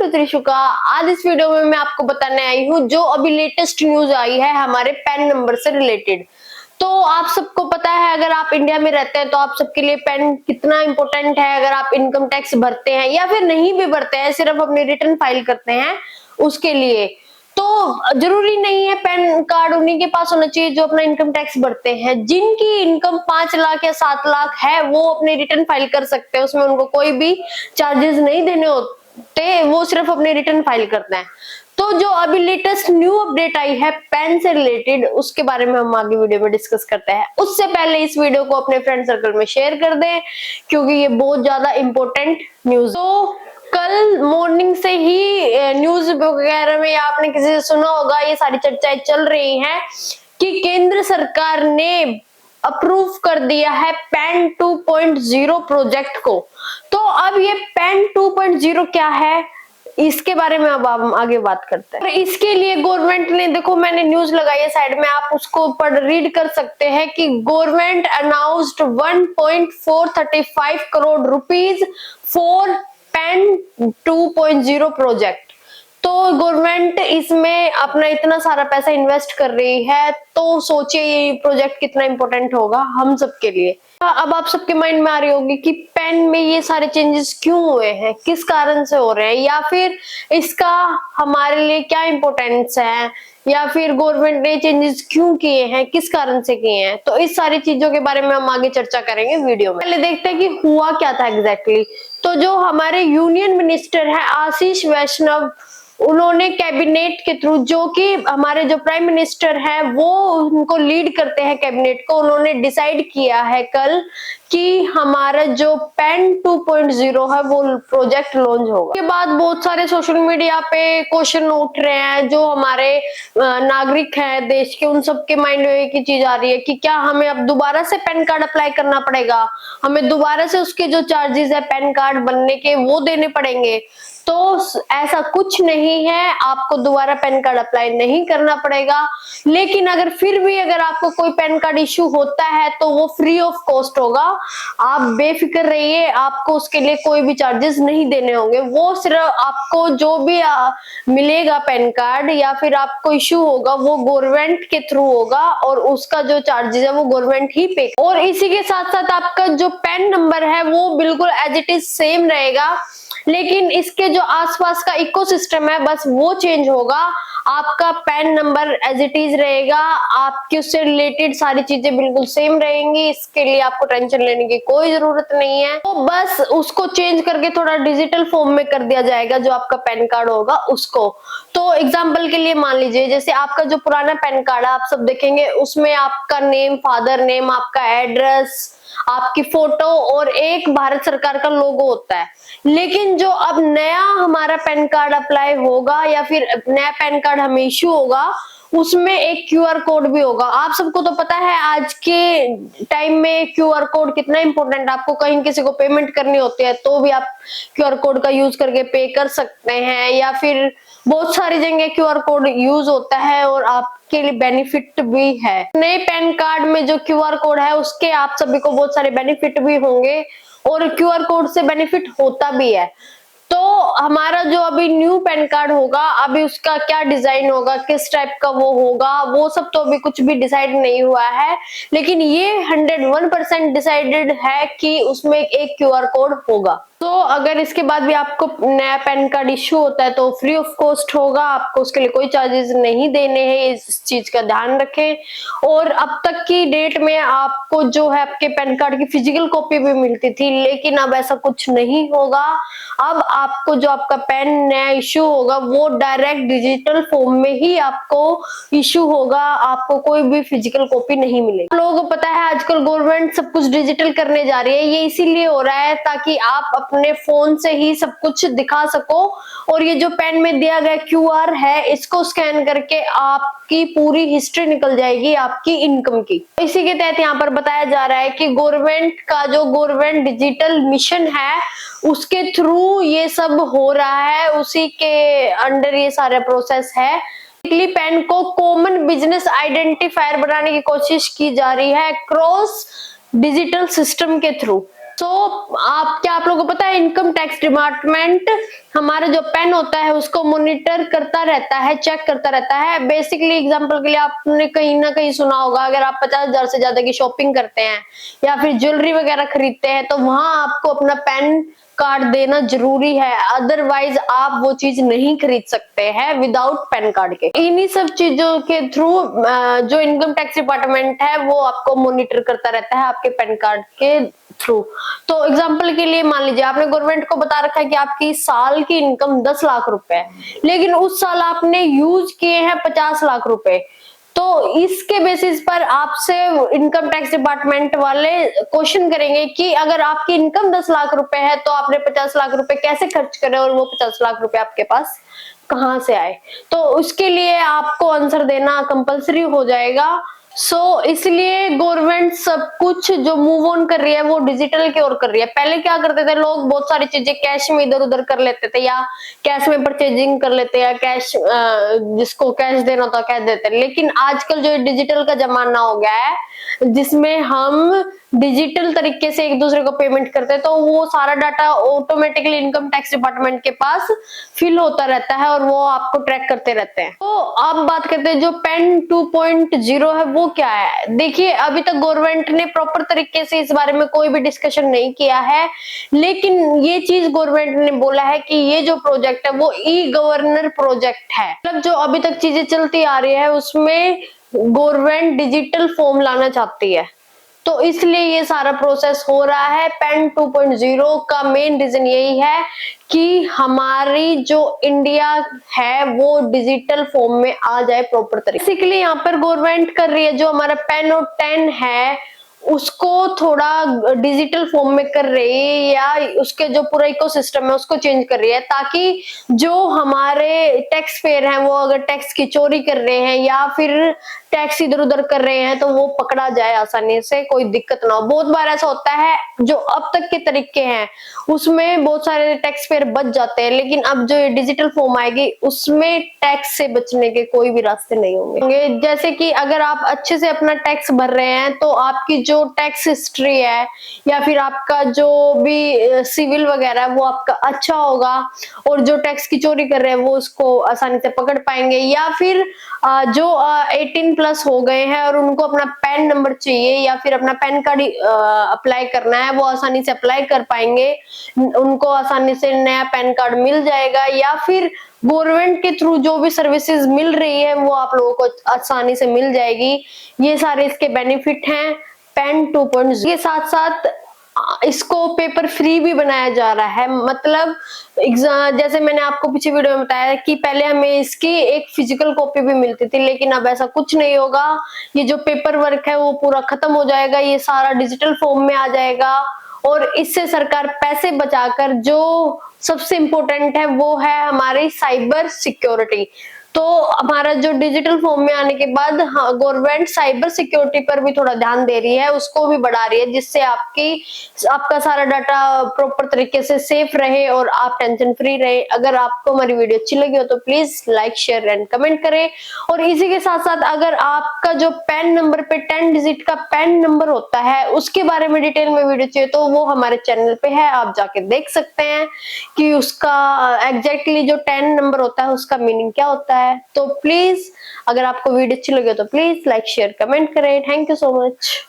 त्रिशुका। आज इस वीडियो में मैं आपको बताने आई हूँ जो अभी लेटेस्ट न्यूज आई है हमारे पैन नंबर से रिलेटेड। तो आप सबको पता है, अगर आप इंडिया में रहते हैं तो आप सबके लिए पैन कितना इंपॉर्टेंट है। अगर आप इनकम टैक्स भरते हैं या फिर नहीं भी भरते हैं, सिर्फ अपनी रिटर्न फाइल करते हैं उसके लिए, तो जरूरी नहीं है पैन कार्ड उन्हीं के पास होना चाहिए जो अपना इनकम टैक्स भरते हैं। जिनकी इनकम 5 लाख या 7 लाख है वो अपनी रिटर्न फाइल कर सकते हैं, उसमें उनको कोई भी चार्जेस नहीं देने होते, वो सिर्फ अपनी रिटर्न फाइल करते हैं। तो जो अभी लेटेस्ट न्यू अपडेट आई है पैन से रिलेटेड, उसके बारे में हम आगे वीडियो में डिस्कस करते हैं। उससे पहले इस वीडियो को अपने फ्रेंड सर्कल में शेयर कर दें, क्योंकि ये बहुत ज्यादा इंपॉर्टेंट न्यूज। तो कल मॉर्निंग से ही न्यूज वगैरह में आपने किसी से सुना होगा, ये सारी चर्चाएं चल रही हैं कि केंद्र सरकार ने अप्रूव कर दिया है पैन 2.0 प्रोजेक्ट को। तो अब ये पैन 2.0 क्या है, इसके बारे में अब हम आगे बात करते हैं। इसके लिए गवर्नमेंट ने, देखो मैंने न्यूज लगाई है साइड में, आप उसको पढ़ रीड कर सकते हैं कि government announced 1.435 crore rupees for pan 2.0 project. तो गवर्नमेंट इसमें अपना इतना सारा पैसा इन्वेस्ट कर रही है, तो सोचिए ये प्रोजेक्ट कितना इंपॉर्टेंट होगा हम सबके लिए। अब आप सबके माइंड में आ रही होगी कि पेन में ये सारे चेंजेस क्यों हुए हैं, किस कारण से हो रहे हैं, या फिर इसका हमारे लिए क्या इंपॉर्टेंस है, या फिर गवर्नमेंट ने चेंजेस क्यों किए हैं, किस कारण से किए हैं। तो इस सारी चीजों के बारे में हम आगे चर्चा करेंगे वीडियो में। पहले देखते हैं कि हुआ क्या था एग्जैक्टली। तो जो हमारे यूनियन मिनिस्टर है आशीष वैष्णव, उन्होंने कैबिनेट के थ्रू, जो कि हमारे जो प्राइम मिनिस्टर है वो उनको लीड करते हैं कैबिनेट को, उन्होंने डिसाइड किया है कल कि हमारा जो पैन 2.0 है वो प्रोजेक्ट लॉन्च होगा। उसके बाद बहुत सारे सोशल मीडिया पे क्वेश्चन उठ रहे हैं, जो हमारे नागरिक हैं देश के, उन सबके माइंड में एक ही चीज आ रही है कि क्या हमें अब दोबारा से पैन कार्ड अप्लाई करना पड़ेगा, हमें दोबारा से उसके जो चार्जेस है पैन कार्ड बनने के वो देने पड़ेंगे। तो ऐसा कुछ नहीं है, आपको दोबारा पैन कार्ड अप्लाई नहीं करना पड़ेगा। लेकिन अगर फिर भी अगर आपको कोई पैन कार्ड इश्यू होता है तो वो फ्री ऑफ कॉस्ट होगा, आप बेफिक्र रहिए, आपको उसके लिए कोई भी चार्जेस नहीं देने होंगे। वो सिर्फ आपको जो भी मिलेगा पैन कार्ड या फिर आपको इश्यू होगा वो गवर्नमेंट के थ्रू होगा, और उसका जो चार्जेस है वो गवर्नमेंट ही पे। और इसी के साथ साथ आपका जो पैन नंबर है वो बिल्कुल एज इट इज सेम रहेगा, लेकिन इसके जो आसपास का इकोसिस्टम है बस वो चेंज होगा। आपका PAN number as it is रहेगा, आपकी उससे रिलेटेड सारी चीजें बिल्कुल सेम रहेंगी, इसके लिए आपको टेंशन लेने की कोई जरूरत नहीं है। तो बस उसको चेंज करके थोड़ा डिजिटल फॉर्म में कर दिया जाएगा जो आपका पैन कार्ड होगा उसको। तो एग्जाम्पल के लिए मान लीजिए, जैसे आपका जो पुराना पैन कार्ड है आप सब देखेंगे, उसमें आपका नेम, फादर नेम, आपका एड्रेस, आपकी फोटो और एक भारत सरकार का लोगो होता है। लेकिन जो अब नया हमारा पैन कार्ड अप्लाई होगा या फिर नया पैन कार्ड हमें इश्यू होगा, उसमें एक क्यूआर कोड भी होगा। आप सबको तो पता है आज के टाइम में क्यूआर कोड कितना इंपॉर्टेंट है। आपको कहीं किसी को पेमेंट करनी होती है तो भी आप क्यूआर कोड का यूज करके पे कर सकते हैं, या फिर बहुत सारी जगह क्यूआर कोड यूज होता है और आपके लिए बेनिफिट भी है। नए पैन कार्ड में जो क्यूआर कोड है उसके आप सभी को बहुत सारे बेनिफिट भी होंगे, और क्यूआर कोड से बेनिफिट होता भी है। तो हमारा जो अभी न्यू पैन कार्ड होगा, अभी उसका क्या डिजाइन होगा, किस टाइप का वो होगा, वो सब तो अभी कुछ भी डिसाइड नहीं हुआ है। लेकिन ये 101% डिसाइडेड है कि उसमें एक क्यूआर कोड होगा। तो अगर इसके बाद भी आपको नया पैन कार्ड इश्यू होता है तो फ्री ऑफ कॉस्ट होगा, आपको उसके लिए कोई चार्जेस नहीं देने हैं, इस चीज का ध्यान रखें। और अब तक की डेट में आपको जो है आपके पैन कार्ड की फिजिकल कॉपी भी मिलती थी, लेकिन अब ऐसा कुछ नहीं होगा। अब आपको जो आपका पैन नया इश्यू होगा वो डायरेक्ट डिजिटल फॉर्म में ही आपको इश्यू होगा, आपको कोई भी फिजिकल कॉपी नहीं मिलेगी। लोगों को पता है आजकल गवर्नमेंट सब कुछ डिजिटल करने जा रही है, ये इसीलिए हो रहा है ताकि आप अपने फोन से ही सब कुछ दिखा सको। और ये जो पेन में दिया गया क्यूआर है, इसको स्कैन करके आपकी पूरी हिस्ट्री निकल जाएगी आपकी इनकम की। इसी के तहत यहाँ पर बताया जा रहा है कि गवर्नमेंट का जो गवर्नमेंट डिजिटल मिशन है उसके थ्रू ये सब हो रहा है, उसी के अंडर ये सारा प्रोसेस है। पेन को कॉमन बिजनेस आइडेंटिफायर बनाने की कोशिश की जा रही है क्रॉस डिजिटल सिस्टम के थ्रू। तो आप लोगों को पता है इनकम टैक्स डिपार्टमेंट हमारा जो पेन होता है उसको मॉनिटर करता रहता है, चेक करता रहता है। बेसिकली एग्जांपल के लिए आपने कहीं ना कहीं सुना होगा, अगर आप 50,000 से ज्यादा की शॉपिंग करते हैं या फिर ज्वेलरी वगैरह खरीदते हैं तो वहां आपको अपना पेन कार्ड देना जरूरी है, अदरवाइज आप वो चीज नहीं खरीद सकते हैं विदाउट पैन कार्ड के। इन्हीं सब चीजों के थ्रू जो इनकम टैक्स डिपार्टमेंट है वो आपको मॉनिटर करता रहता है आपके पैन कार्ड के थ्रू। तो एग्जांपल के लिए मान लीजिए आपने गवर्नमेंट को बता रखा है कि आपकी साल की इनकम 10 लाख रुपए है, लेकिन उस साल आपने यूज किए हैं 50 लाख रुपए, तो इसके बेसिस पर आपसे इनकम टैक्स डिपार्टमेंट वाले क्वेश्चन करेंगे कि अगर आपकी इनकम 10 लाख रुपए है तो आपने 50 लाख रुपए कैसे खर्च करे और वो 50 लाख रुपए आपके पास कहां से आए। तो उसके लिए आपको आंसर देना कंपलसरी हो जाएगा। इसलिए गवर्नमेंट सब कुछ जो मूव ऑन कर रही है वो डिजिटल की ओर कर रही है। पहले क्या करते थे लोग, बहुत सारी चीजें कैश में इधर उधर कर लेते थे या कैश में परचेजिंग कर लेते या कैश जिसको कैश देना होता कह देते, लेकिन आजकल जो डिजिटल का जमाना हो गया है जिसमें हम डिजिटल तरीके से एक दूसरे को पेमेंट करते हैं, तो वो सारा data automatically income tax department के पास फिल होता रहता है और वो आपको ट्रैक करते रहते हैं। तो अब बात करते हैं जो पेन 2.0 है वो क्या है। देखिए अभी तक गवर्नमेंट ने प्रॉपर तरीके से इस बारे में कोई भी डिस्कशन नहीं किया है, लेकिन ये चीज गवर्नमेंट ने बोला है कि ये जो प्रोजेक्ट है वो ई गवर्नर प्रोजेक्ट है। मतलब जो अभी तक चीजें चलती आ रही है उसमें गवर्नमेंट डिजिटल फॉर्म लाना चाहती है, तो इसलिए ये सारा प्रोसेस हो रहा है। पेन 2.0 का मेन रीजन यही है कि हमारी जो इंडिया है वो डिजिटल फॉर्म में आ जाए प्रॉपर तरीके से। बेसिकली यहाँ पर गवर्नमेंट कर रही है जो हमारा पेन और 10 है उसको थोड़ा डिजिटल फॉर्म में कर रही है, या उसके जो पूरा इकोसिस्टम है उसको चेंज कर रही है, ताकि जो हमारे टैक्स पेयर हैं वो अगर टैक्स की चोरी कर रहे हैं या फिर टैक्स इधर उधर कर रहे हैं तो वो पकड़ा जाए आसानी से, कोई दिक्कत ना हो। बहुत बार ऐसा होता है जो अब तक के तरीके हैं उसमें बहुत सारे टैक्स पेयर बच जाते हैं, लेकिन अब जो डिजिटल फॉर्म आएगी उसमें टैक्स से बचने के कोई भी रास्ते नहीं होंगे। जैसे कि अगर आप अच्छे से अपना टैक्स भर रहे हैं तो आपकी जो टैक्स हिस्ट्री है या फिर आपका जो भी सिविल वगैरह है वो आपका अच्छा होगा, और जो टैक्स की चोरी कर रहे हैं वो उसको आसानी से पकड़ पाएंगे। या फिर जो 18+ हो गए हैं और उनको अपना पैन नंबर चाहिए या फिर अपना पैन कार्ड अप्लाई करना है वो आसानी से अप्लाई कर पाएंगे, उनको आसानी से नया पैन कार्ड मिल जाएगा, या फिर गवर्नमेंट के थ्रू जो भी सर्विसेज मिल रही है वो आप लोगों को आसानी से मिल जाएगी। ये सारे इसके बेनिफिट हैं पेन 2.0 के साथ साथ इसको पेपर फ्री भी बनाया जा रहा है। मतलब जैसे मैंने आपको पीछे वीडियो में बताया कि पहले हमें इसकी एक फिजिकल कॉपी भी मिलती थी, लेकिन अब ऐसा कुछ नहीं होगा। ये जो पेपर वर्क है वो पूरा खत्म हो जाएगा, ये सारा डिजिटल फॉर्म में आ जाएगा, और इससे सरकार पैसे बचाकर जो सबसे इम्पोर्टेंट है वो है हमारी साइबर सिक्योरिटी। तो हमारा जो डिजिटल फॉर्म में आने के बाद गवर्नमेंट साइबर सिक्योरिटी पर भी थोड़ा ध्यान दे रही है, उसको भी बढ़ा रही है, जिससे आपका सारा डाटा प्रॉपर तरीके से सेफ रहे और आप टेंशन फ्री रहे। अगर आपको हमारी वीडियो अच्छी लगी हो तो please like share and comment करें। और इसी के साथ साथ अगर आपका जो पैन नंबर पे 10 डिजिट का पैन नंबर होता है उसके बारे में डिटेल में वीडियो चाहिए तो वो हमारे चैनल पे है, आप जाके देख सकते हैं कि उसका एग्जैक्टली जो 10 नंबर होता है उसका मीनिंग क्या होता है। तो प्लीज अगर आपको वीडियो अच्छी लगे तो प्लीज लाइक शेयर कमेंट करें। Thank you so much.